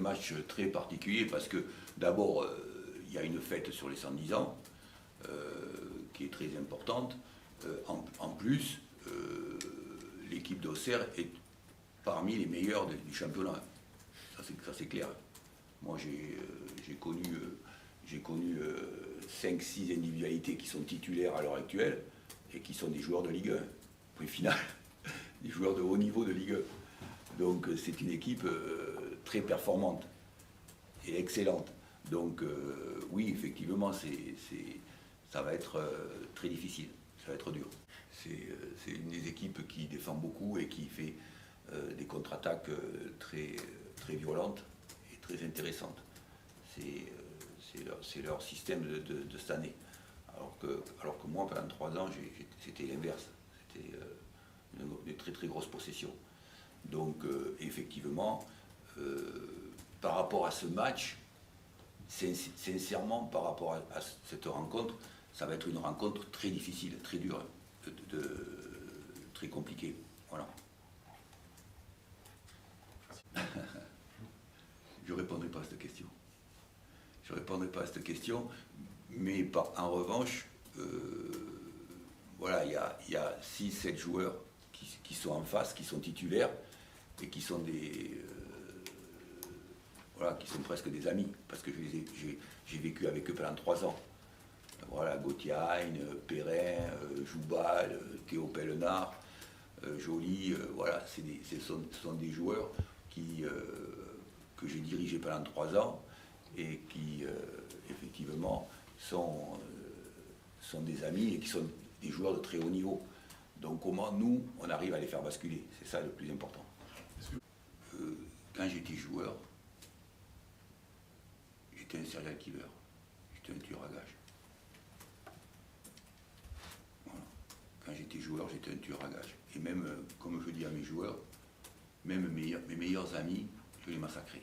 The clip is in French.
match très particulier parce que d'abord, il y a une fête sur les 110 ans qui est très importante. En plus, l'équipe d'Auxerre est parmi les meilleurs du championnat. Ça c'est clair. Moi j'ai connu 5-6 individualités qui sont titulaires à l'heure actuelle et qui sont des joueurs de Ligue 1. Point final, des joueurs de haut niveau de Ligue 1. Donc c'est une équipe très performante et excellente. Donc oui, effectivement, ça va être très difficile, ça va être dur. C'est une des équipes qui défend beaucoup et qui fait des contre-attaques très violentes et très intéressantes. C'est leur système de cette année. Alors que moi, pendant 3 ans, c'était l'inverse. C'était une très grosse possession. Donc effectivement, par rapport à ce match, sincèrement, par rapport à cette rencontre, ça va être une rencontre très difficile, très dure, très compliquée. Voilà. Je ne répondrai pas à cette question. Je ne répondrai pas à cette question, mais en revanche, voilà, il y a 6-7 joueurs qui sont en face, qui sont titulaires et qui sont voilà, qui sont presque des amis, parce que j'ai vécu avec eux pendant 3 ans. Voilà, Gauthiain, Perrin, Joubal, Théo Pellenard, Joly, voilà, ce sont des joueurs que j'ai dirigés pendant 3 ans et qui, effectivement, sont des amis et qui sont des joueurs de très haut niveau. Donc comment nous, on arrive à les faire basculer, c'est ça le plus important. Quand j'étais joueur, j'étais un serial killer, j'étais un tueur à gages. Voilà. Quand j'étais joueur, j'étais un tueur à gages. Et même, comme je dis à mes joueurs, même mes meilleurs amis, je les massacrais.